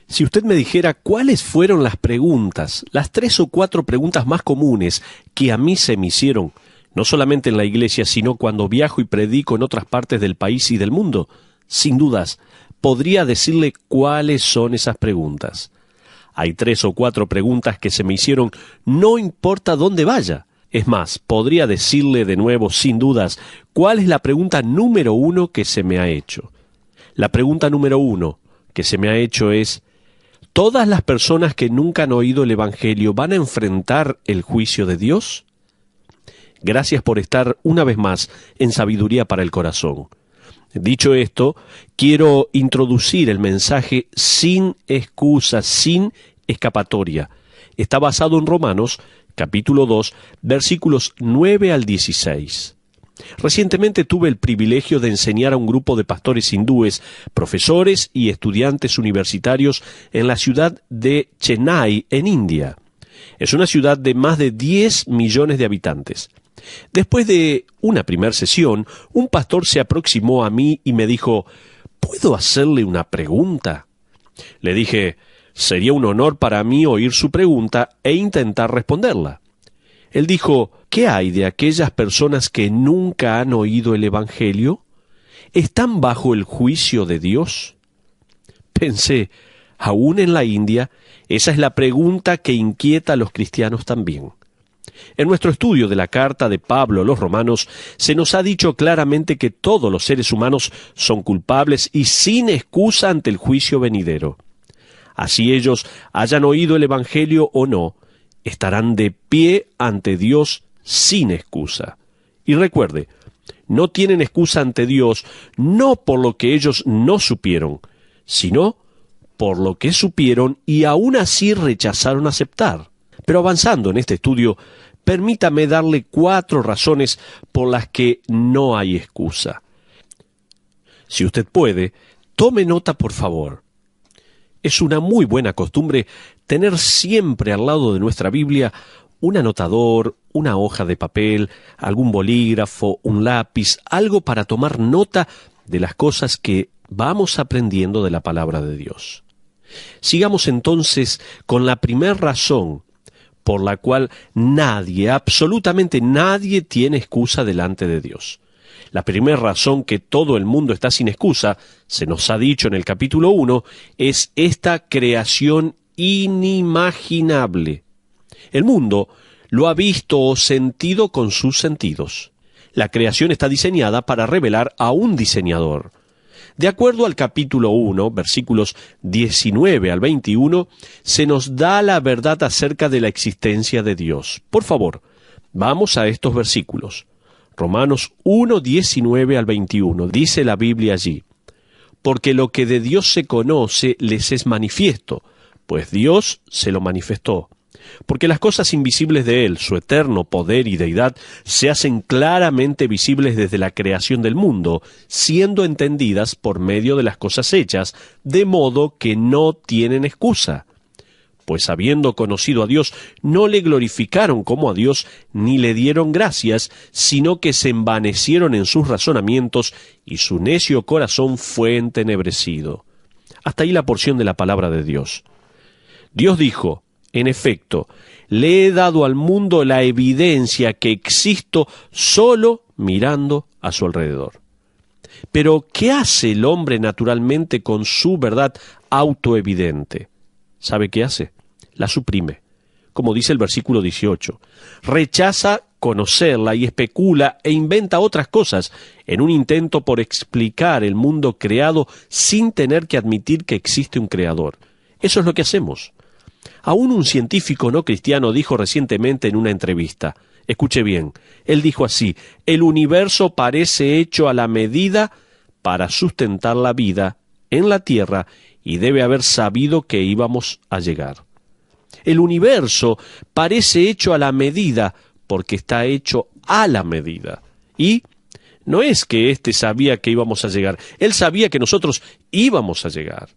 Si usted me dijera cuáles fueron las preguntas, las 3 o 4 preguntas más comunes que a mí se me hicieron, no solamente en la iglesia, sino cuando viajo y predico en otras partes del país y del mundo, sin dudas, podría decirle cuáles son esas preguntas. Hay 3 o 4 preguntas que se me hicieron no importa dónde vaya. Es más, podría decirle de nuevo, sin dudas, cuál es la pregunta número 1 que se me ha hecho. La pregunta número 1 que se me ha hecho es: ¿todas las personas que nunca han oído el Evangelio van a enfrentar el juicio de Dios? Gracias por estar una vez más en Sabiduría para el Corazón. Dicho esto, quiero introducir el mensaje sin excusa, sin escapatoria. Está basado en Romanos, capítulo 2, versículos 9 al 16. Recientemente tuve el privilegio de enseñar a un grupo de pastores hindúes, profesores y estudiantes universitarios en la ciudad de Chennai, en India. Es una ciudad de más de 10 millones de habitantes. Después de una primera sesión, un pastor se aproximó a mí y me dijo: ¿puedo hacerle una pregunta? Le dije: sería un honor para mí oír su pregunta e intentar responderla. Él dijo: ¿qué hay de aquellas personas que nunca han oído el Evangelio? ¿Están bajo el juicio de Dios? Pensé, aún en la India, esa es la pregunta que inquieta a los cristianos también. En nuestro estudio de la carta de Pablo a los Romanos, se nos ha dicho claramente que todos los seres humanos son culpables y sin excusa ante el juicio venidero. Así ellos hayan oído el Evangelio o no, estarán de pie ante Dios sin excusa. Y recuerde, no tienen excusa ante Dios no por lo que ellos no supieron, sino por lo que supieron y aún así rechazaron aceptar. Pero avanzando en este estudio, permítame darle 4 razones por las que no hay excusa. Si usted puede, tome nota por favor. Es una muy buena costumbre tener siempre al lado de nuestra Biblia un anotador, una hoja de papel, algún bolígrafo, un lápiz, algo para tomar nota de las cosas que vamos aprendiendo de la palabra de Dios. Sigamos entonces con la primera razón por la cual nadie, absolutamente nadie, tiene excusa delante de Dios. La primera razón que todo el mundo está sin excusa, se nos ha dicho en el capítulo 1, es esta creación inimaginable. El mundo lo ha visto o sentido con sus sentidos. La creación está diseñada para revelar a un diseñador. De acuerdo al capítulo 1, versículos 19 al 21, se nos da la verdad acerca de la existencia de Dios. Por favor, vamos a estos versículos. Romanos 1, 19 al 21, dice la Biblia allí: porque lo que de Dios se conoce les es manifiesto, pues Dios se lo manifestó. Porque las cosas invisibles de Él, su eterno poder y deidad, se hacen claramente visibles desde la creación del mundo, siendo entendidas por medio de las cosas hechas, de modo que no tienen excusa. Pues habiendo conocido a Dios, no le glorificaron como a Dios, ni le dieron gracias, sino que se envanecieron en sus razonamientos, y su necio corazón fue entenebrecido. Hasta ahí la porción de la palabra de Dios. Dios dijo: en efecto, le he dado al mundo la evidencia que existo solo mirando a su alrededor. Pero, ¿qué hace el hombre naturalmente con su verdad autoevidente? ¿Sabe qué hace? La suprime. Como dice el versículo 18. Rechaza conocerla y especula e inventa otras cosas en un intento por explicar el mundo creado sin tener que admitir que existe un creador. Eso es lo que hacemos. Aún un científico no cristiano dijo recientemente en una entrevista, escuche bien, él dijo así: el universo parece hecho a la medida para sustentar la vida en la Tierra y debe haber sabido que íbamos a llegar. El universo parece hecho a la medida porque está hecho a la medida. Y no es que éste sabía que íbamos a llegar, él sabía que nosotros íbamos a llegar.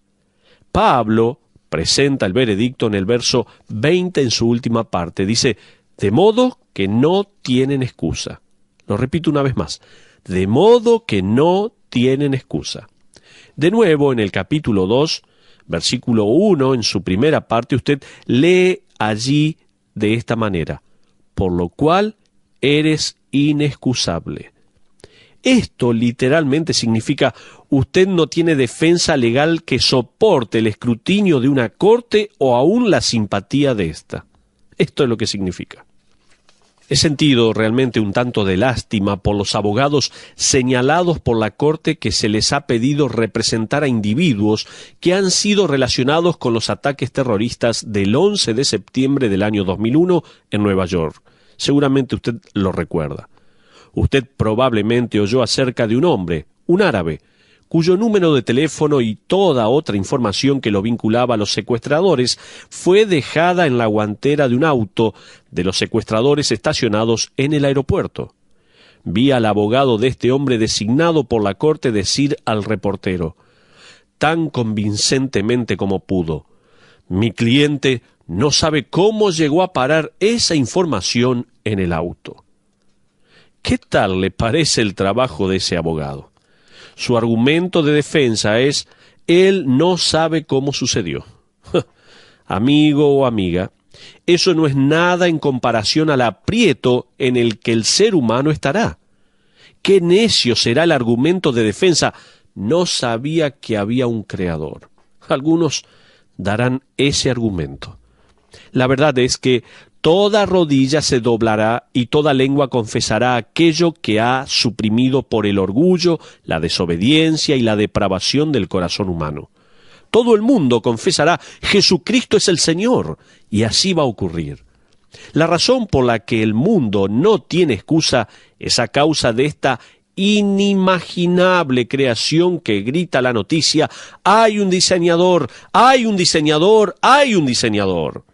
Pablo presenta el veredicto en el verso 20 en su última parte. Dice: de modo que no tienen excusa. Lo repito una vez más. De modo que no tienen excusa. De nuevo, en el capítulo 2, Versículo 1, en su primera parte, usted lee allí de esta manera: por lo cual eres inexcusable. Esto literalmente significa: usted no tiene defensa legal que soporte el escrutinio de una corte o aún la simpatía de ésta. Esto es lo que significa. He sentido realmente un tanto de lástima por los abogados señalados por la corte que se les ha pedido representar a individuos que han sido relacionados con los ataques terroristas del 11 de septiembre del año 2001 en Nueva York. Seguramente usted lo recuerda. Usted probablemente oyó acerca de un hombre, un árabe, cuyo número de teléfono y toda otra información que lo vinculaba a los secuestradores fue dejada en la guantera de un auto de los secuestradores estacionados en el aeropuerto. Vi al abogado de este hombre designado por la corte decir al reportero, tan convincentemente como pudo: mi cliente no sabe cómo llegó a parar esa información en el auto. ¿Qué tal le parece el trabajo de ese abogado? Su argumento de defensa es: él no sabe cómo sucedió. Amigo o amiga, eso no es nada en comparación al aprieto en el que el ser humano estará. Qué necio será el argumento de defensa: no sabía que había un creador. Algunos darán ese argumento. La verdad es que toda rodilla se doblará y toda lengua confesará aquello que ha suprimido por el orgullo, la desobediencia y la depravación del corazón humano. Todo el mundo confesará: Jesucristo es el Señor, y así va a ocurrir. La razón por la que el mundo no tiene excusa es a causa de esta inimaginable creación que grita la noticia: ¡hay un diseñador! ¡Hay un diseñador! ¡Hay un diseñador!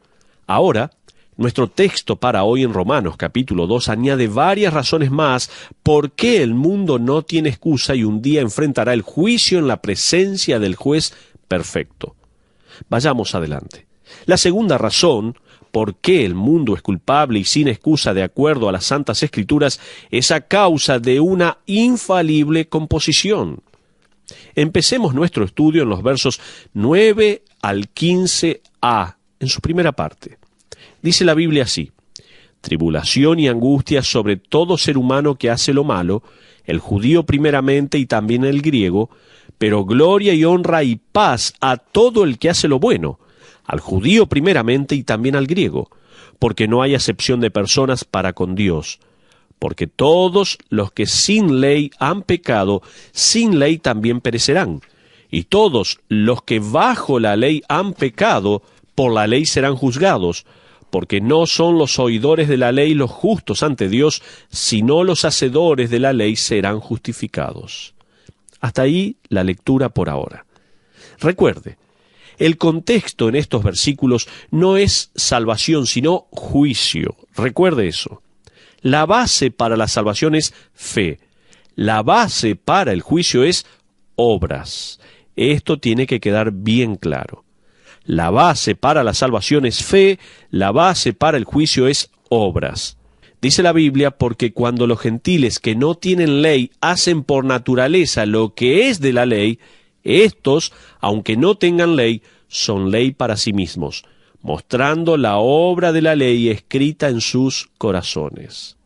Ahora, nuestro texto para hoy en Romanos capítulo 2 añade varias razones más por qué el mundo no tiene excusa y un día enfrentará el juicio en la presencia del juez perfecto. Vayamos adelante. La segunda razón por qué el mundo es culpable y sin excusa de acuerdo a las Santas Escrituras es a causa de una infalible composición. Empecemos nuestro estudio en los versos 9 al 15a, en su primera parte. Dice la Biblia así: tribulación y angustia sobre todo ser humano que hace lo malo, el judío primeramente y también el griego, pero gloria y honra y paz a todo el que hace lo bueno, al judío primeramente y también al griego, porque no hay acepción de personas para con Dios, porque todos los que sin ley han pecado, sin ley también perecerán, y todos los que bajo la ley han pecado, por la ley serán juzgados, porque no son los oidores de la ley los justos ante Dios, sino los hacedores de la ley serán justificados. Hasta ahí la lectura por ahora. Recuerde, el contexto en estos versículos no es salvación, sino juicio. Recuerde eso. La base para la salvación es fe. La base para el juicio es obras. Esto tiene que quedar bien claro. La base para la salvación es fe, la base para el juicio es obras. Dice la Biblia: porque cuando los gentiles que no tienen ley hacen por naturaleza lo que es de la ley, estos, aunque no tengan ley, son ley para sí mismos, mostrando la obra de la ley escrita en sus corazones.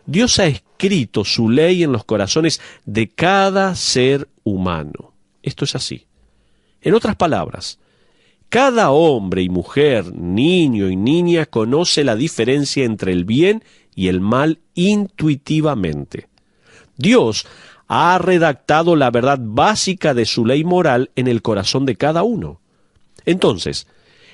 Dios ha escrito su ley en los corazones de cada ser humano. Esto es así. En otras palabras, cada hombre y mujer, niño y niña conoce la diferencia entre el bien y el mal intuitivamente. Dios ha redactado la verdad básica de su ley moral en el corazón de cada uno. Entonces,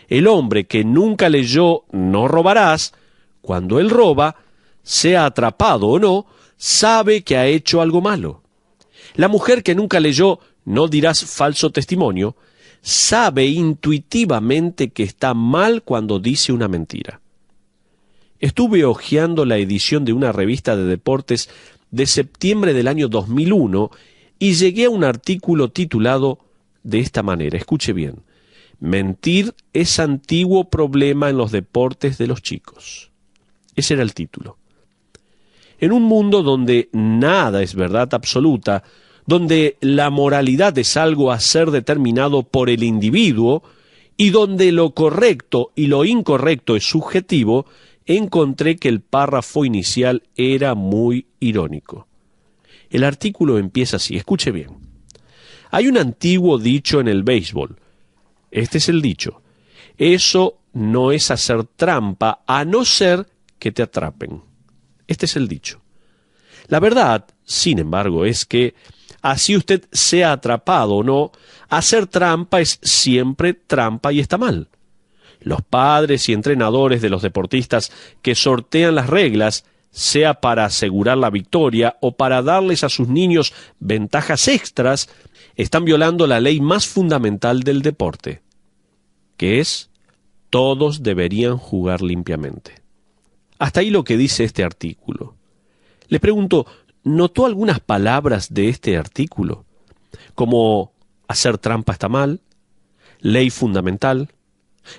el hombre que nunca leyó "no robarás", cuando él roba, sea atrapado o no, sabe que ha hecho algo malo. La mujer que nunca leyó "no dirás falso testimonio", sabe intuitivamente que está mal cuando dice una mentira. Estuve hojeando la edición de una revista de deportes de septiembre del año 2001 y llegué a un artículo titulado de esta manera, escuche bien: mentir es antiguo problema en los deportes de los chicos. Ese era el título. En un mundo donde nada es verdad absoluta, donde la moralidad es algo a ser determinado por el individuo y donde lo correcto y lo incorrecto es subjetivo, encontré que el párrafo inicial era muy irónico. El artículo empieza así, escuche bien. Hay un antiguo dicho en el béisbol. Este es el dicho. Eso no es hacer trampa a no ser que te atrapen. Este es el dicho. La verdad, sin embargo, es que así usted sea atrapado o no, hacer trampa es siempre trampa y está mal. Los padres y entrenadores de los deportistas que sortean las reglas, sea para asegurar la victoria o para darles a sus niños ventajas extras, están violando la ley más fundamental del deporte, que es: todos deberían jugar limpiamente. Hasta ahí lo que dice este artículo. Le pregunto, ¿notó algunas palabras de este artículo? Como hacer trampa está mal, ley fundamental,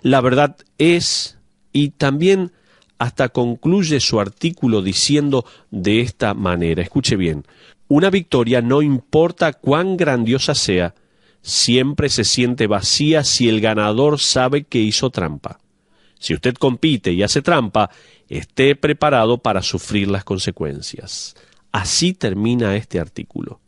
la verdad es, y también hasta concluye su artículo diciendo de esta manera, escuche bien, una victoria, no importa cuán grandiosa sea, siempre se siente vacía si el ganador sabe que hizo trampa. Si usted compite y hace trampa, esté preparado para sufrir las consecuencias. Así termina este artículo.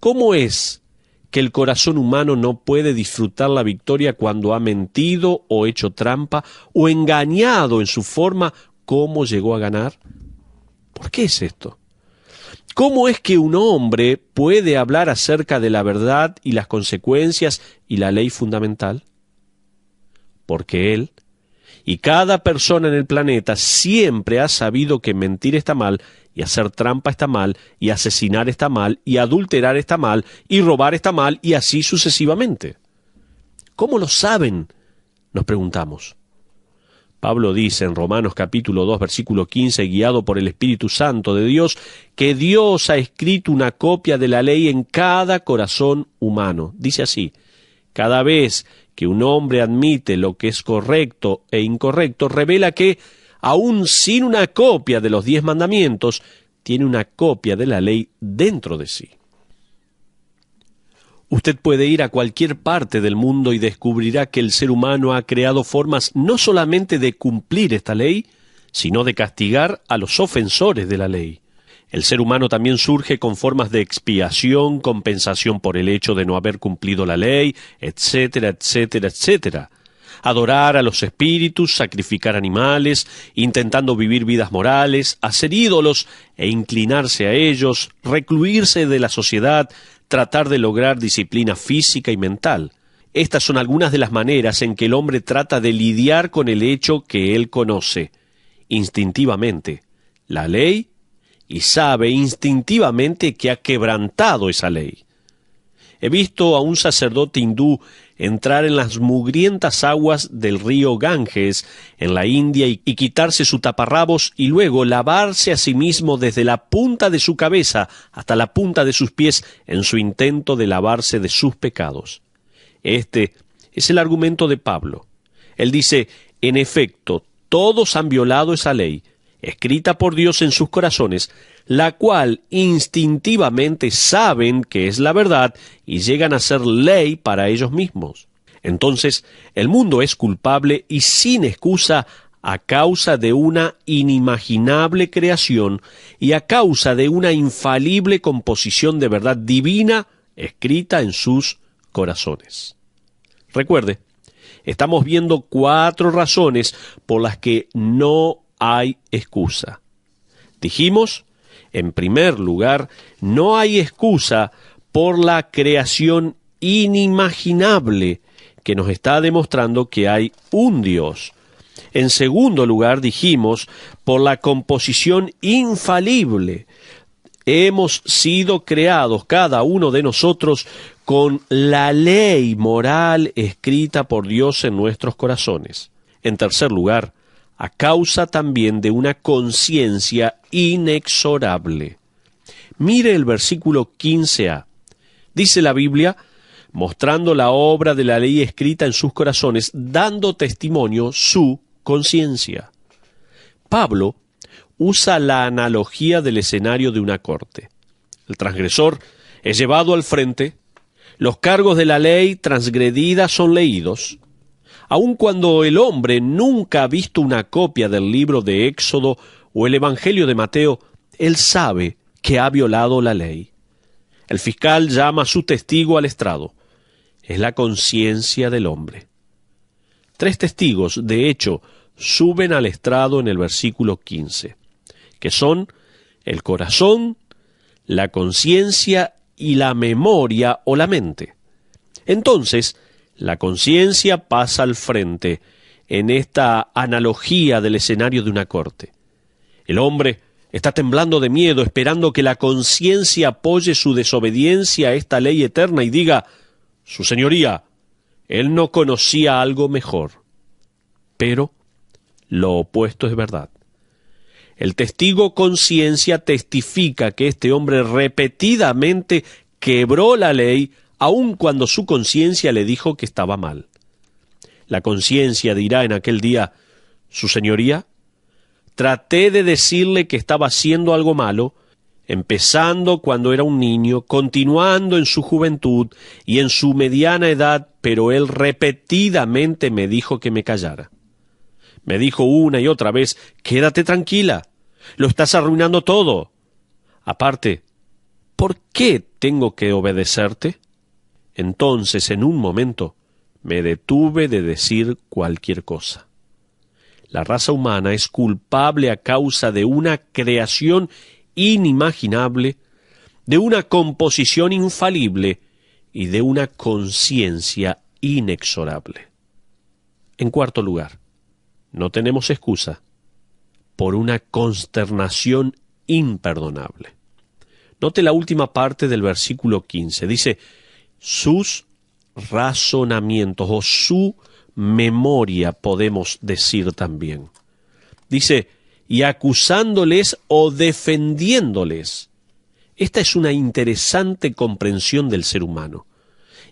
¿Cómo es que el corazón humano no puede disfrutar la victoria cuando ha mentido o hecho trampa o engañado en su forma cómo llegó a ganar? ¿Por qué es esto? ¿Cómo es que un hombre puede hablar acerca de la verdad y las consecuencias y la ley fundamental? Porque él y cada persona en el planeta siempre ha sabido que mentir está mal, y hacer trampa está mal, y asesinar está mal, y adulterar está mal, y robar está mal, y así sucesivamente. ¿Cómo lo saben?, nos preguntamos. Pablo dice en Romanos capítulo 2, versículo 15, guiado por el Espíritu Santo de Dios, que Dios ha escrito una copia de la ley en cada corazón humano. Dice así: cada vez que un hombre admite lo que es correcto e incorrecto, revela que, aun sin una copia de los 10 mandamientos, tiene una copia de la ley dentro de sí. Usted puede ir a cualquier parte del mundo y descubrirá que el ser humano ha creado formas no solamente de cumplir esta ley, sino de castigar a los ofensores de la ley. El ser humano también surge con formas de expiación, compensación por el hecho de no haber cumplido la ley, etcétera, etcétera, etcétera. Adorar a los espíritus, sacrificar animales, intentando vivir vidas morales, hacer ídolos e inclinarse a ellos, recluirse de la sociedad, tratar de lograr disciplina física y mental. Estas son algunas de las maneras en que el hombre trata de lidiar con el hecho que él conoce, instintivamente, la ley, y sabe instintivamente que ha quebrantado esa ley. He visto a un sacerdote hindú entrar en las mugrientas aguas del río Ganges en la India y quitarse su taparrabos y luego lavarse a sí mismo desde la punta de su cabeza hasta la punta de sus pies en su intento de lavarse de sus pecados. Este es el argumento de Pablo. Él dice: en efecto, todos han violado esa ley, escrita por Dios en sus corazones, la cual instintivamente saben que es la verdad y llegan a ser ley para ellos mismos. Entonces, el mundo es culpable y sin excusa a causa de una inimaginable creación y a causa de una infalible composición de verdad divina escrita en sus corazones. Recuerde, estamos viendo 4 razones por las que no hay excusa. Dijimos, en primer lugar, no hay excusa por la creación inimaginable que nos está demostrando que hay un Dios. En segundo lugar, dijimos, por la composición infalible. Hemos sido creados, cada uno de nosotros, con la ley moral escrita por Dios en nuestros corazones. En tercer lugar, a causa también de una conciencia inexorable. Mire el versículo 15a. Dice la Biblia, mostrando la obra de la ley escrita en sus corazones, dando testimonio su conciencia. Pablo usa la analogía del escenario de una corte. El transgresor es llevado al frente, los cargos de la ley transgredida son leídos, aun cuando el hombre nunca ha visto una copia del libro de Éxodo o el Evangelio de Mateo, él sabe que ha violado la ley. El fiscal llama a su testigo al estrado. Es la conciencia del hombre. 3 testigos, de hecho, suben al estrado en el versículo 15, que son el corazón, la conciencia y la memoria o la mente. Entonces, la conciencia pasa al frente en esta analogía del escenario de una corte. El hombre está temblando de miedo, esperando que la conciencia apoye su desobediencia a esta ley eterna y diga: Su señoría, él no conocía algo mejor. Pero lo opuesto es verdad. El testigo conciencia testifica que este hombre repetidamente quebró la ley, aun cuando su conciencia le dijo que estaba mal. La conciencia dirá en aquel día: Su señoría, traté de decirle que estaba haciendo algo malo, empezando cuando era un niño, continuando en su juventud y en su mediana edad, pero él repetidamente me dijo que me callara. Me dijo una y otra vez: quédate tranquila, lo estás arruinando todo. Aparte, ¿por qué tengo que obedecerte? Entonces, en un momento, me detuve de decir cualquier cosa. La raza humana es culpable a causa de una creación inimaginable, de una composición infalible y de una conciencia inexorable. En cuarto lugar, no tenemos excusa por una consternación imperdonable. Note la última parte del versículo 15. Dice: sus razonamientos o su memoria, podemos decir también. Dice: y acusándoles o defendiéndoles. Esta es una interesante comprensión del ser humano.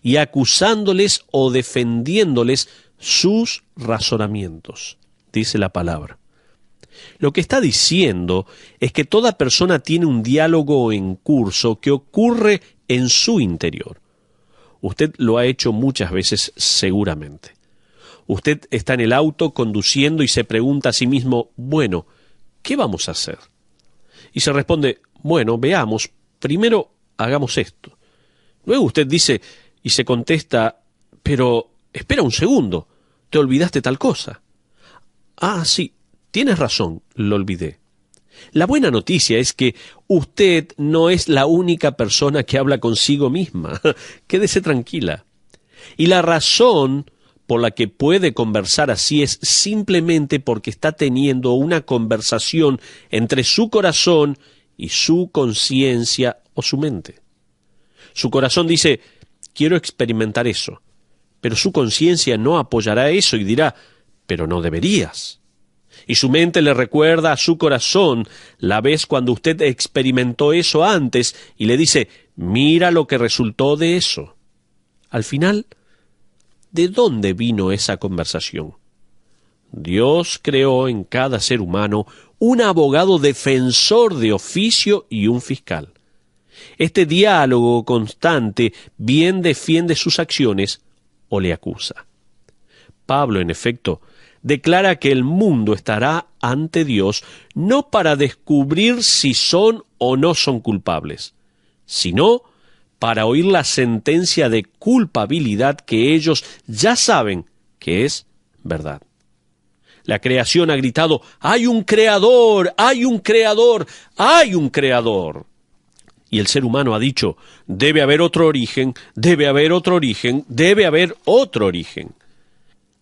Y acusándoles o defendiéndoles sus razonamientos, dice la palabra. Lo que está diciendo es que toda persona tiene un diálogo en curso que ocurre en su interior. Usted lo ha hecho muchas veces seguramente. Usted está en el auto conduciendo y se pregunta a sí mismo: bueno, ¿qué vamos a hacer? Y se responde: bueno, veamos, primero hagamos esto. Luego usted dice y se contesta: pero espera un segundo, te olvidaste tal cosa. Ah, sí, tienes razón, lo olvidé. La buena noticia es que usted no es la única persona que habla consigo misma. Quédese tranquila. Y la razón por la que puede conversar así es simplemente porque está teniendo una conversación entre su corazón y su conciencia o su mente. Su corazón dice: quiero experimentar eso, pero su conciencia no apoyará eso y dirá: pero no deberías. Y su mente le recuerda a su corazón la vez cuando usted experimentó eso antes y le dice: mira lo que resultó de eso. Al final, ¿de dónde vino esa conversación? Dios creó en cada ser humano un abogado defensor de oficio y un fiscal. Este diálogo constante bien defiende sus acciones o le acusa. Pablo, en efecto, declara que el mundo estará ante Dios no para descubrir si son o no son culpables, sino para oír la sentencia de culpabilidad que ellos ya saben que es verdad. La creación ha gritado: ¡hay un creador! ¡Hay un creador! ¡Hay un creador! Y el ser humano ha dicho: debe haber otro origen, debe haber otro origen, debe haber otro origen.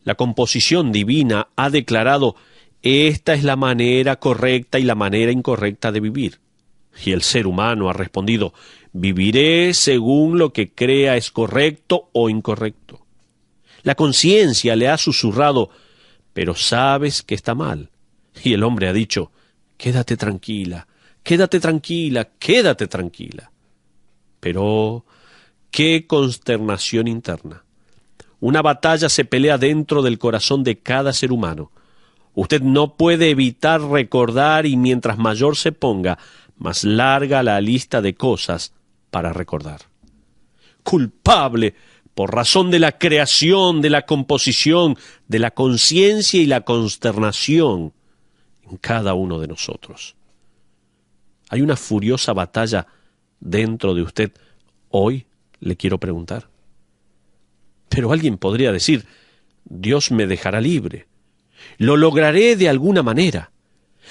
La composición divina ha declarado: esta es la manera correcta y la manera incorrecta de vivir. Y el ser humano ha respondido: viviré según lo que crea es correcto o incorrecto. La conciencia le ha susurrado: pero sabes que está mal. Y el hombre ha dicho: quédate tranquila, quédate tranquila, quédate tranquila. Pero, ¡qué consternación interna! Una batalla se pelea dentro del corazón de cada ser humano. Usted no puede evitar recordar, y mientras mayor se ponga, más larga la lista de cosas para recordar. culpable por razón de la creación, de la composición, de la conciencia y la consternación en cada uno de nosotros. ¿Hay una furiosa batalla dentro de usted hoy? Le quiero preguntar. Pero alguien podría decir, Dios me dejará libre. Lo lograré de alguna manera.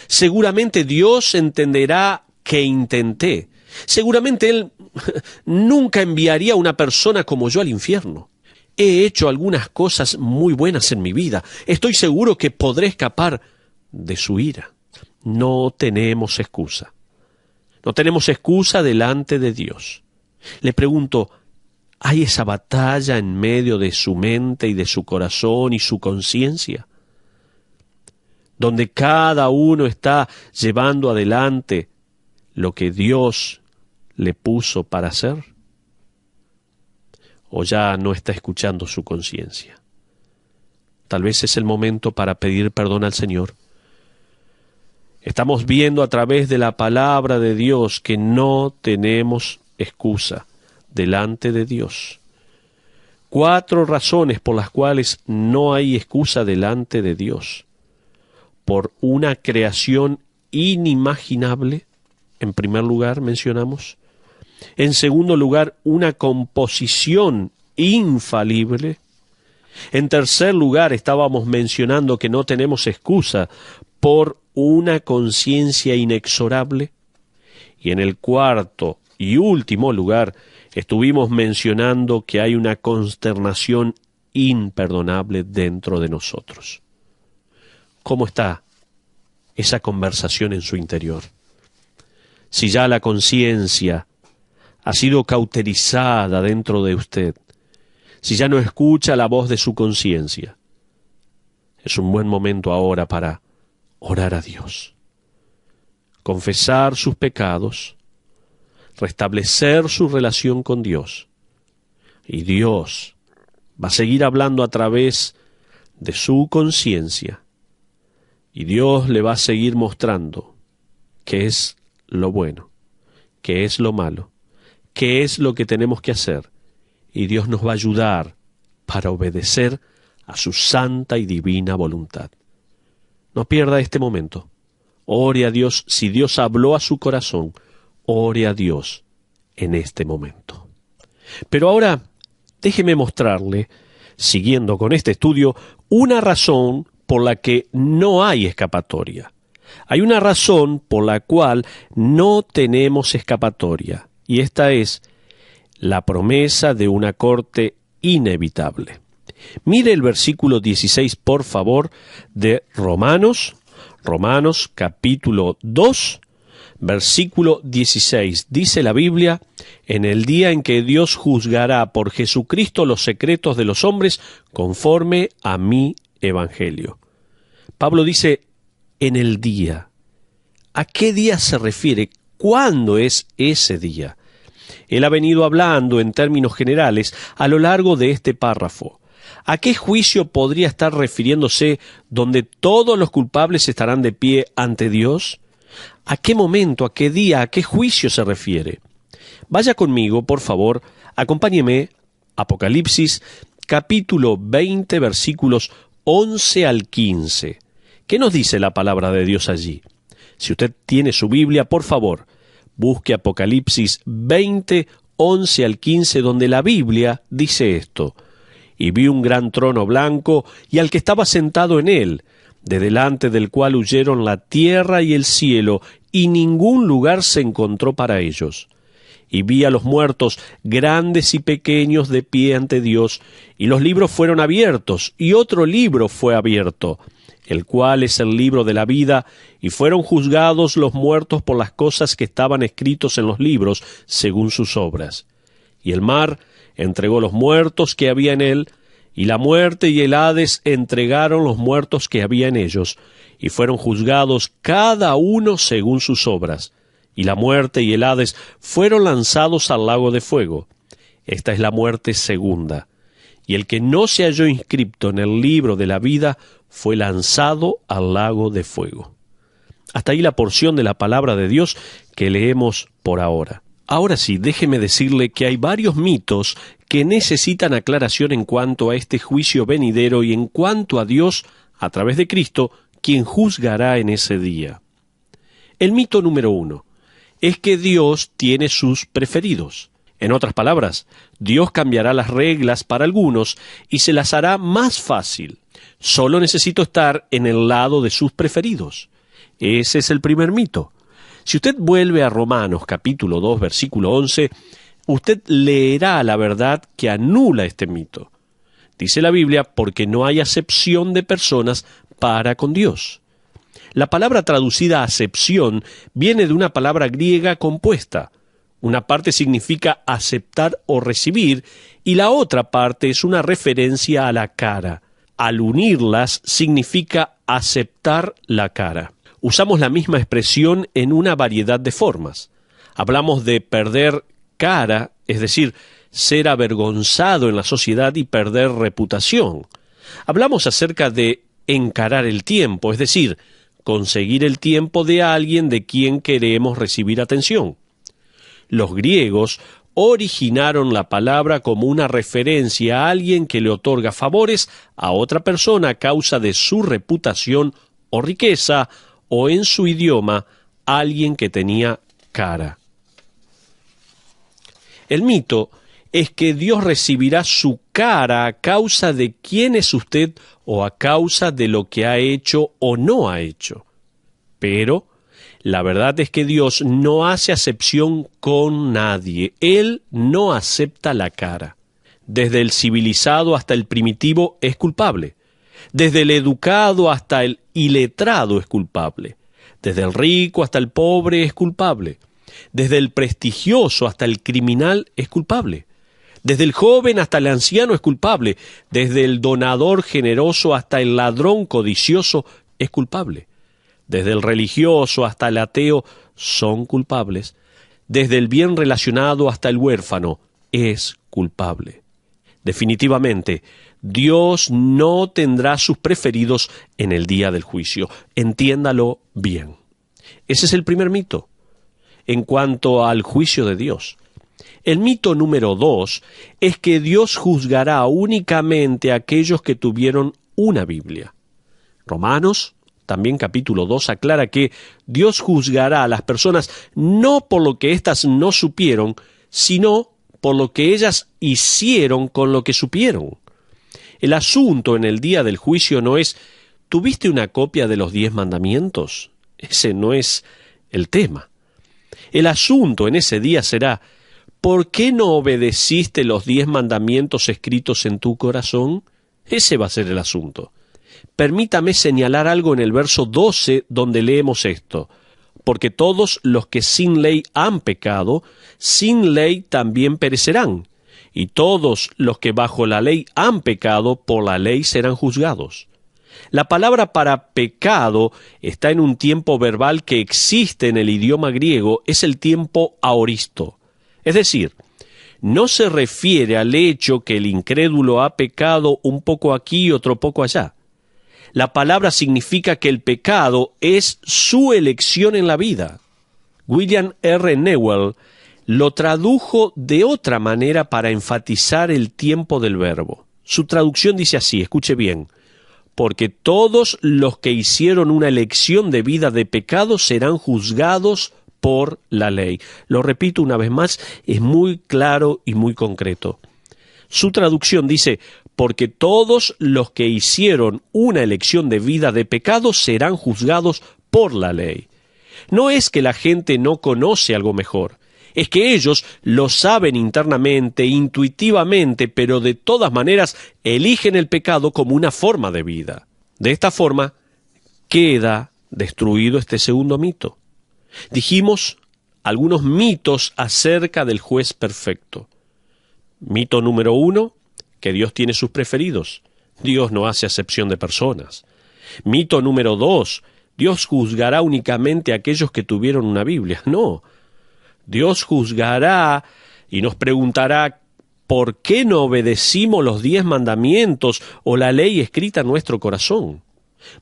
Seguramente Dios entenderá que intenté. Seguramente Él nunca enviaría a una persona como yo al infierno. He hecho algunas cosas muy buenas en mi vida. Estoy seguro que podré escapar de su ira. No tenemos excusa. No tenemos excusa delante de Dios. Le pregunto, ¿hay esa batalla en medio de su mente y de su corazón y su conciencia? Donde cada uno está llevando adelante lo que Dios le puso para hacer, o ya no está escuchando su conciencia. Tal vez es el momento para pedir perdón al Señor. Estamos viendo a través de la palabra de Dios que no tenemos excusa delante de Dios. 4 razones por las cuales no hay excusa delante de Dios. Por una creación inimaginable, en primer lugar mencionamos. En segundo lugar, una composición infalible. En tercer lugar, estábamos mencionando que no tenemos excusa por una conciencia inexorable. Y en el cuarto y último lugar, estuvimos mencionando que hay una consternación imperdonable dentro de nosotros. ¿Cómo está esa conversación en su interior? Si ya la conciencia ha sido cauterizada dentro de usted, si ya no escucha la voz de su conciencia, es un buen momento ahora para orar a Dios, confesar sus pecados, restablecer su relación con Dios. Y Dios va a seguir hablando a través de su conciencia. Y Dios le va a seguir mostrando qué es lo bueno, qué es lo malo, qué es lo que tenemos que hacer. Y Dios nos va a ayudar para obedecer a su santa y divina voluntad. No pierda este momento. Ore a Dios. Si Dios habló a su corazón, ore a Dios en este momento. Pero ahora, déjeme mostrarle, siguiendo con este estudio, una razón por la que no hay escapatoria. Hay una razón por la cual no tenemos escapatoria, y esta es la promesa de una corte inevitable. Mire el versículo 16, por favor, de Romanos capítulo 2, versículo 16. Dice la Biblia, en el día en que Dios juzgará por Jesucristo los secretos de los hombres conforme a mi evangelio. Pablo dice, en el día. ¿A qué día se refiere? ¿Cuándo es ese día? Él ha venido hablando en términos generales a lo largo de este párrafo. ¿A qué juicio podría estar refiriéndose donde todos los culpables estarán de pie ante Dios? ¿A qué momento, a qué día, a qué juicio se refiere? Vaya conmigo, por favor, acompáñeme, Apocalipsis, capítulo 20, versículos 11 al 15. ¿Qué nos dice la palabra de Dios allí? Si usted tiene su Biblia, por favor, busque Apocalipsis 20, 11 al 15, donde la Biblia dice esto. Y vi un gran trono blanco, y al que estaba sentado en él, de delante del cual huyeron la tierra y el cielo, y ningún lugar se encontró para ellos. Y vi a los muertos, grandes y pequeños, de pie ante Dios, y los libros fueron abiertos, y otro libro fue abierto, el cual es el libro de la vida, y fueron juzgados los muertos por las cosas que estaban escritos en los libros, según sus obras. Y el mar entregó los muertos que había en él, y la muerte y el Hades entregaron los muertos que había en ellos, y fueron juzgados cada uno según sus obras. Y la muerte y el Hades fueron lanzados al lago de fuego. Esta es la muerte segunda. Y el que no se halló inscripto en el libro de la vida fue lanzado al lago de fuego. Hasta ahí la porción de la palabra de Dios que leemos por ahora. Ahora sí, déjeme decirle que hay varios mitos que necesitan aclaración en cuanto a este juicio venidero y en cuanto a Dios, a través de Cristo, quien juzgará en ese día. El mito número 1 es que Dios tiene sus preferidos. En otras palabras, Dios cambiará las reglas para algunos y se las hará más fácil. Solo necesito estar en el lado de sus preferidos. Ese es el primer mito. Si usted vuelve a Romanos capítulo 2, versículo 11, usted leerá la verdad que anula este mito. Dice la Biblia, porque no hay acepción de personas para con Dios. La palabra traducida acepción viene de una palabra griega compuesta. Una parte significa aceptar o recibir y la otra parte es una referencia a la cara. Al unirlas significa aceptar la cara. Usamos la misma expresión en una variedad de formas. Hablamos de perder cara, es decir, ser avergonzado en la sociedad y perder reputación. Hablamos acerca de encarar el tiempo, es decir, conseguir el tiempo de alguien de quien queremos recibir atención. Los griegos originaron la palabra como una referencia a alguien que le otorga favores a otra persona a causa de su reputación o riqueza, o en su idioma, alguien que tenía cara. El mito es que Dios recibirá su cara a causa de quién es usted o a causa de lo que ha hecho o no ha hecho. Pero la verdad es que Dios no hace acepción con nadie. Él no acepta la cara. Desde el civilizado hasta el primitivo es culpable. Desde el educado hasta el iletrado es culpable. Desde el rico hasta el pobre es culpable. Desde el prestigioso hasta el criminal es culpable. Desde el joven hasta el anciano es culpable. Desde el donador generoso hasta el ladrón codicioso es culpable. Desde el religioso hasta el ateo son culpables. Desde el bien relacionado hasta el huérfano es culpable. Definitivamente, Dios no tendrá sus preferidos en el día del juicio. Entiéndalo bien. Ese es el primer mito en cuanto al juicio de Dios. El mito número 2 es que Dios juzgará únicamente a aquellos que tuvieron una Biblia. Romanos, también capítulo 2, aclara que Dios juzgará a las personas no por lo que éstas no supieron, sino por lo que ellas hicieron con lo que supieron. El asunto en el día del juicio no es, ¿tuviste una copia de los 10 mandamientos? Ese no es el tema. El asunto en ese día será, ¿por qué no obedeciste los 10 mandamientos escritos en tu corazón? Ese va a ser el asunto. Permítame señalar algo en el verso 12 donde leemos esto. Porque todos los que sin ley han pecado, sin ley también perecerán. Y todos los que bajo la ley han pecado, por la ley serán juzgados. La palabra para pecado está en un tiempo verbal que existe en el idioma griego, es el tiempo aoristo. Es decir, no se refiere al hecho que el incrédulo ha pecado un poco aquí y otro poco allá. La palabra significa que el pecado es su elección en la vida. William R. Newell lo tradujo de otra manera para enfatizar el tiempo del verbo. Su traducción dice así, escuche bien, porque todos los que hicieron una elección de vida de pecado serán juzgados por la ley. Lo repito una vez más, es muy claro y muy concreto. Su traducción dice, porque todos los que hicieron una elección de vida de pecado serán juzgados por la ley. No es que la gente no conoce algo mejor, es que ellos lo saben internamente, intuitivamente, pero de todas maneras eligen el pecado como una forma de vida. De esta forma, queda destruido este segundo mito. Dijimos algunos mitos acerca del juez perfecto. Mito número 1, que Dios tiene sus preferidos. Dios no hace acepción de personas. Mito número 2, Dios juzgará únicamente a aquellos que tuvieron una Biblia. No, Dios juzgará y nos preguntará ¿por qué no obedecimos los 10 mandamientos o la ley escrita en nuestro corazón?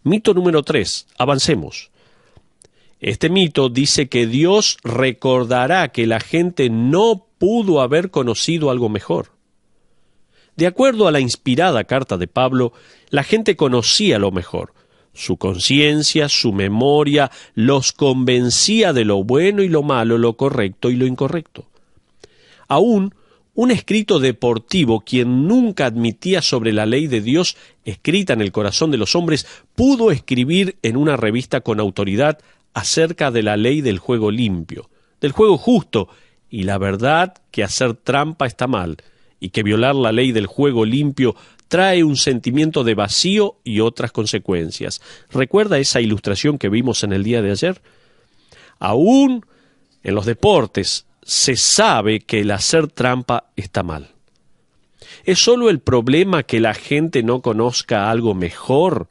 Mito número 3, avancemos. Este mito dice que Dios recordará que la gente no pudo haber conocido algo mejor. De acuerdo a la inspirada carta de Pablo, la gente conocía lo mejor. Su conciencia, su memoria, los convencía de lo bueno y lo malo, lo correcto y lo incorrecto. Aún un escrito deportivo, quien nunca admitía sobre la ley de Dios escrita en el corazón de los hombres, pudo escribir en una revista con autoridad acerca de la ley del juego limpio, del juego justo, y la verdad que hacer trampa está mal, y que violar la ley del juego limpio trae un sentimiento de vacío y otras consecuencias. ¿Recuerda esa ilustración que vimos en el día de ayer? Aún en los deportes se sabe que el hacer trampa está mal. ¿Es solo el problema que la gente no conozca algo mejor,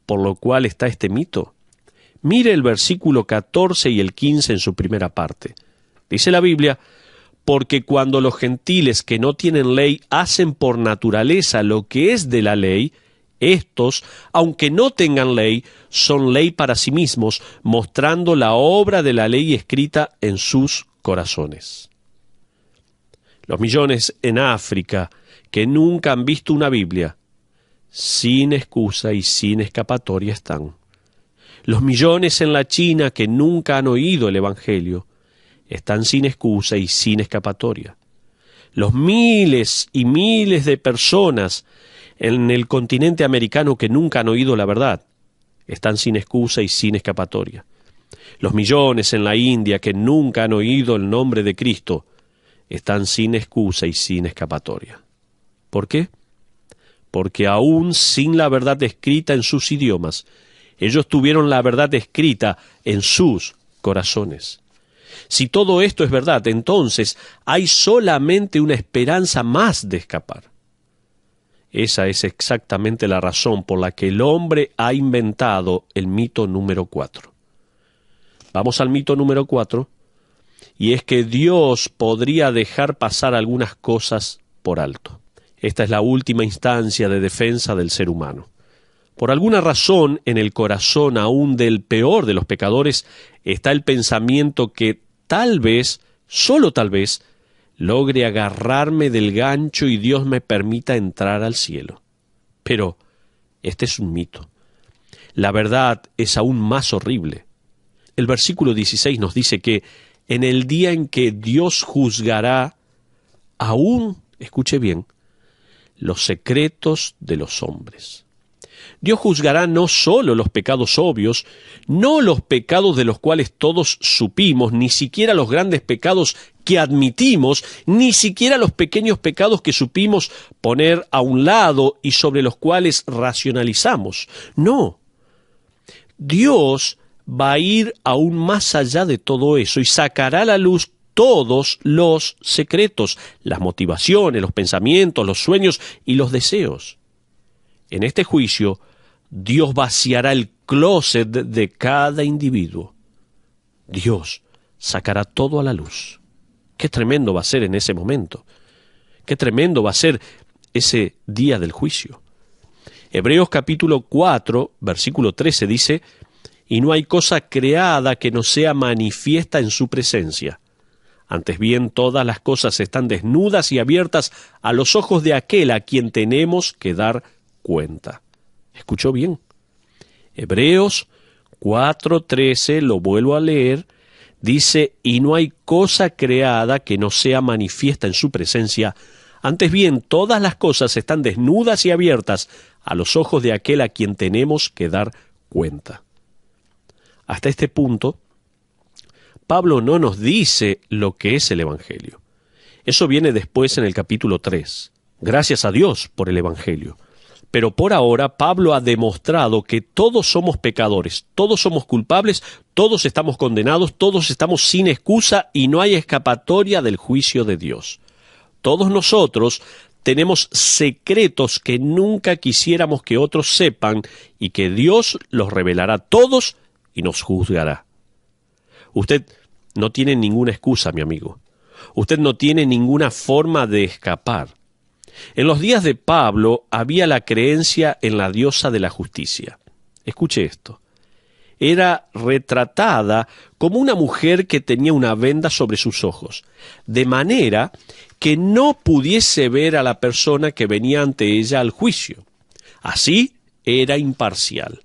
por lo cual está este mito? Mire el versículo 14 y el 15 en su primera parte. Dice la Biblia: porque cuando los gentiles que no tienen ley hacen por naturaleza lo que es de la ley, estos, aunque no tengan ley, son ley para sí mismos, mostrando la obra de la ley escrita en sus corazones. Los millones en África que nunca han visto una Biblia, sin excusa y sin escapatoria están. Los millones en la China que nunca han oído el Evangelio, están sin excusa y sin escapatoria. Los miles y miles de personas en el continente americano que nunca han oído la verdad, están sin excusa y sin escapatoria. Los millones en la India que nunca han oído el nombre de Cristo, están sin excusa y sin escapatoria. ¿Por qué? Porque aún sin la verdad escrita en sus idiomas, ellos tuvieron la verdad escrita en sus corazones. Si todo esto es verdad, entonces hay solamente una esperanza más de escapar. Esa es exactamente la razón por la que el hombre ha inventado el mito número 4. Vamos al mito número 4, y es que Dios podría dejar pasar algunas cosas por alto. Esta es la última instancia de defensa del ser humano. Por alguna razón, en el corazón aún del peor de los pecadores, está el pensamiento que tal vez, solo tal vez, logre agarrarme del gancho y Dios me permita entrar al cielo. Pero este es un mito. La verdad es aún más horrible. El versículo 16 nos dice que en el día en que Dios juzgará aún, escuche bien, los secretos de los hombres. Dios juzgará no solo los pecados obvios, no los pecados de los cuales todos supimos, ni siquiera los grandes pecados que admitimos, ni siquiera los pequeños pecados que supimos poner a un lado y sobre los cuales racionalizamos. No. Dios va a ir aún más allá de todo eso y sacará a la luz todos los secretos, las motivaciones, los pensamientos, los sueños y los deseos. En este juicio, Dios vaciará el closet de cada individuo. Dios sacará todo a la luz. Qué tremendo va a ser en ese momento. Qué tremendo va a ser ese día del juicio. Hebreos capítulo 4, versículo 13 dice: y no hay cosa creada que no sea manifiesta en su presencia. Antes bien, todas las cosas están desnudas y abiertas a los ojos de aquel a quien tenemos que dar cuenta. ¿Escuchó bien? Hebreos 4:13, lo vuelvo a leer, dice: y no hay cosa creada que no sea manifiesta en su presencia. Antes bien, todas las cosas están desnudas y abiertas a los ojos de aquel a quien tenemos que dar cuenta. Hasta este punto, Pablo no nos dice lo que es el Evangelio. Eso viene después en el capítulo 3. Gracias a Dios por el Evangelio. Pero por ahora Pablo ha demostrado que todos somos pecadores, todos somos culpables, todos estamos condenados, todos estamos sin excusa y no hay escapatoria del juicio de Dios. Todos nosotros tenemos secretos que nunca quisiéramos que otros sepan y que Dios los revelará todos y nos juzgará. Usted no tiene ninguna excusa, mi amigo. Usted no tiene ninguna forma de escapar. En los días de Pablo había la creencia en la diosa de la justicia. Escuche esto. era retratada como una mujer que tenía una venda sobre sus ojos, de manera que no pudiese ver a la persona que venía ante ella al juicio. Así era imparcial.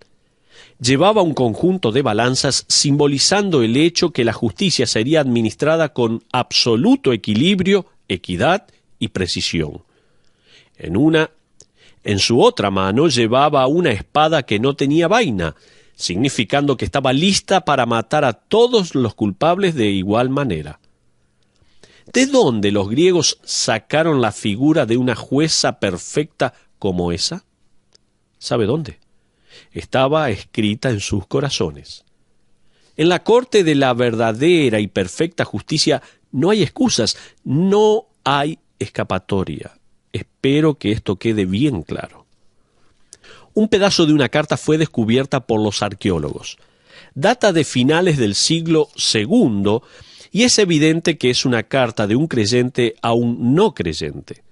Llevaba un conjunto de balanzas simbolizando el hecho que la justicia sería administrada con absoluto equilibrio, equidad y precisión. En su otra mano llevaba una espada que no tenía vaina, significando que estaba lista para matar a todos los culpables de igual manera. ¿De dónde los griegos sacaron la figura de una jueza perfecta como esa? ¿Sabe dónde? Estaba escrita en sus corazones. En la corte de la verdadera y perfecta justicia no hay excusas, no hay escapatoria. Espero que esto quede bien claro. Un pedazo de una carta fue descubierta por los arqueólogos. Data de finales del siglo II y es evidente que es una carta de un creyente a un no creyente.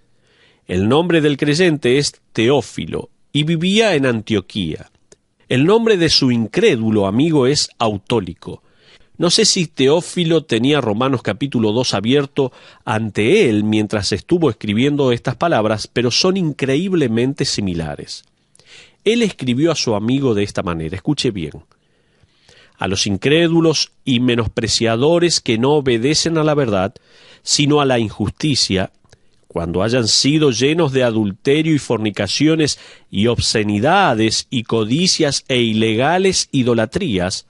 El nombre del creyente es Teófilo y vivía en Antioquía. El nombre de su incrédulo amigo es Autólico. No sé si Teófilo tenía Romanos capítulo 2 abierto ante él mientras estuvo escribiendo estas palabras, pero son increíblemente similares. Él escribió a su amigo de esta manera, escuche bien: a los incrédulos y menospreciadores que no obedecen a la verdad, sino a la injusticia, cuando hayan sido llenos de adulterio y fornicaciones y obscenidades y codicias e ilegales idolatrías,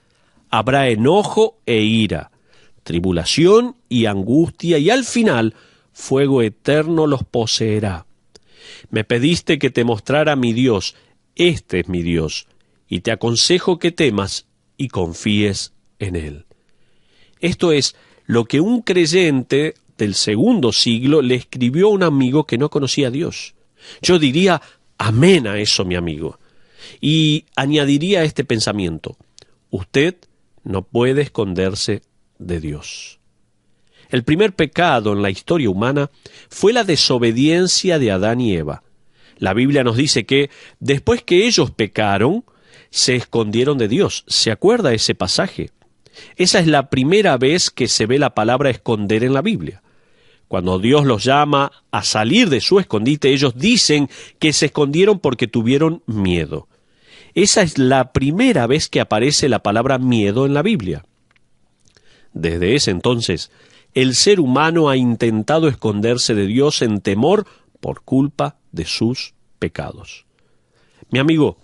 habrá enojo e ira, tribulación y angustia, y al final fuego eterno los poseerá. Me pediste que te mostrara mi Dios, este es mi Dios, y te aconsejo que temas y confíes en Él. Esto es lo que un creyente del segundo siglo le escribió a un amigo que no conocía a Dios. Yo diría amén a eso, mi amigo, y añadiría este pensamiento: usted no puede esconderse de Dios. El primer pecado en la historia humana fue la desobediencia de Adán y Eva. La Biblia nos dice que después que ellos pecaron, se escondieron de Dios. ¿Se acuerda ese pasaje? Esa es la primera vez que se ve la palabra esconder en la Biblia. Cuando Dios los llama a salir de su escondite, ellos dicen que se escondieron porque tuvieron miedo. Esa es la primera vez que aparece la palabra miedo en la Biblia. Desde ese entonces, el ser humano ha intentado esconderse de Dios en temor por culpa de sus pecados. Mi amigo,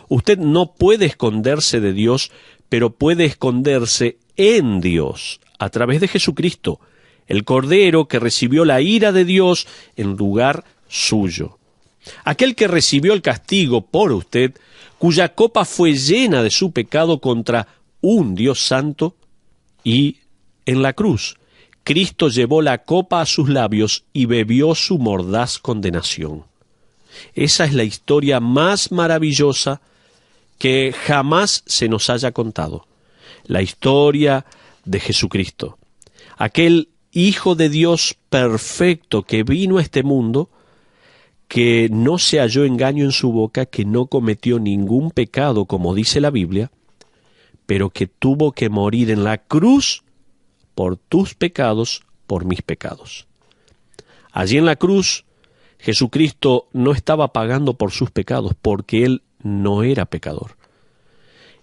usted no puede esconderse de Dios, pero puede esconderse en Dios a través de Jesucristo, el Cordero que recibió la ira de Dios en lugar suyo. Aquel que recibió el castigo por usted, cuya copa fue llena de su pecado contra un Dios santo, y en la cruz Cristo llevó la copa a sus labios y bebió su mordaz condenación. Esa es la historia más maravillosa que jamás se nos haya contado. La historia de Jesucristo, aquel Hijo de Dios perfecto que vino a este mundo, que no se halló engaño en su boca, que no cometió ningún pecado, como dice la Biblia, pero que tuvo que morir en la cruz por tus pecados, por mis pecados. Allí en la cruz, Jesucristo no estaba pagando por sus pecados, porque Él no era pecador.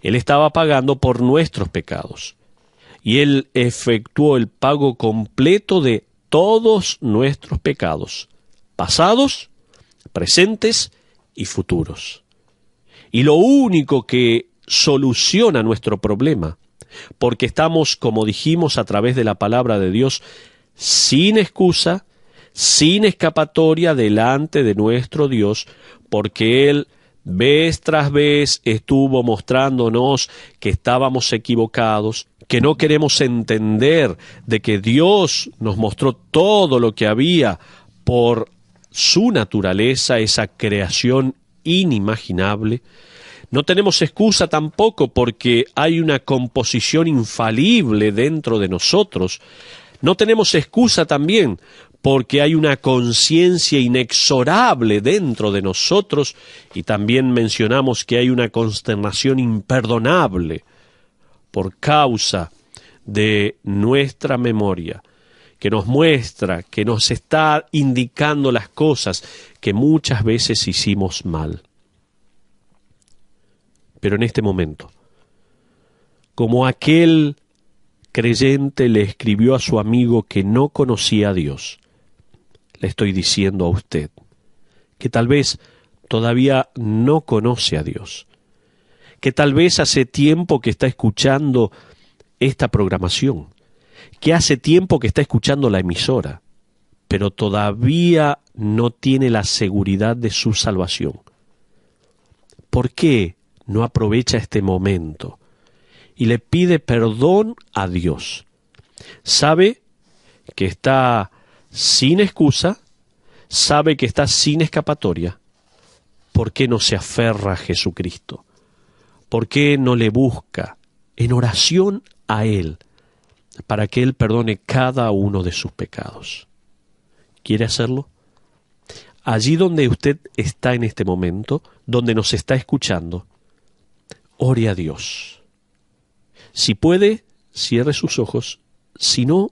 Él estaba pagando por nuestros pecados. Y Él efectuó el pago completo de todos nuestros pecados, pasados, presentes y futuros. Y lo único que soluciona nuestro problema, porque estamos, como dijimos a través de la palabra de Dios, sin excusa, sin escapatoria delante de nuestro Dios, porque Él vez tras vez estuvo mostrándonos que estábamos equivocados, que no queremos entender de que Dios nos mostró todo lo que había por su naturaleza, esa creación inimaginable. No tenemos excusa tampoco porque hay una composición infalible dentro de nosotros. No tenemos excusa también porque hay una conciencia inexorable dentro de nosotros, y también mencionamos que hay una consternación imperdonable por causa de nuestra memoria, que nos muestra, que nos está indicando las cosas que muchas veces hicimos mal. Pero en este momento, como aquel creyente le escribió a su amigo que no conocía a Dios, le estoy diciendo a usted que tal vez todavía no conoce a Dios, que tal vez hace tiempo que está escuchando esta programación, que hace tiempo que está escuchando la emisora, pero todavía no tiene la seguridad de su salvación. ¿Por qué no aprovecha este momento y le pide perdón a Dios? Sabe que está sin excusa, sabe que está sin escapatoria. ¿Por qué no se aferra a Jesucristo? ¿Por qué no le busca en oración a Él para que Él perdone cada uno de sus pecados? ¿Quiere hacerlo? Allí donde usted está en este momento, donde nos está escuchando, ore a Dios. Si puede, cierre sus ojos. Si no,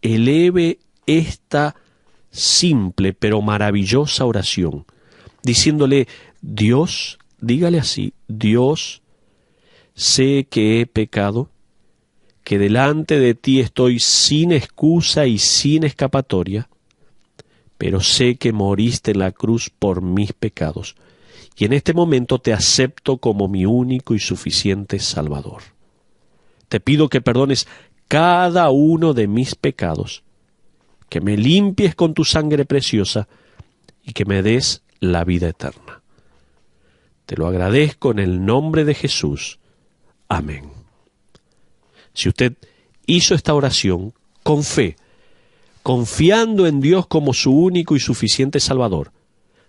eleve esta simple pero maravillosa oración, diciéndole: Dios, dígale así: Dios, sé que he pecado, que delante de ti estoy sin excusa y sin escapatoria, pero sé que moriste en la cruz por mis pecados, y en este momento te acepto como mi único y suficiente Salvador. Te pido que perdones cada uno de mis pecados, que me limpies con tu sangre preciosa y que me des la vida eterna. Te lo agradezco en el nombre de Jesús. Amén. Si usted hizo esta oración con fe, confiando en Dios como su único y suficiente Salvador,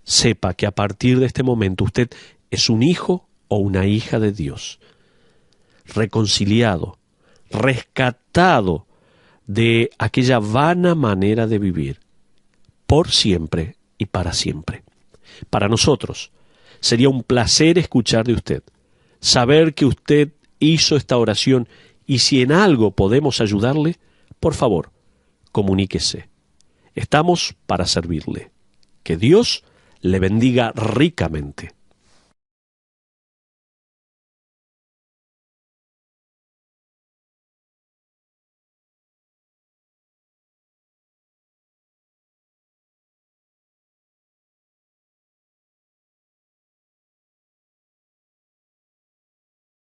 sepa que a partir de este momento usted es un hijo o una hija de Dios, reconciliado, rescatado de aquella vana manera de vivir, por siempre y para siempre. Para nosotros sería un placer escuchar de usted, saber que usted hizo esta oración, y si en algo podemos ayudarle, por favor, comuníquese. Estamos para servirle. Que Dios le bendiga ricamente.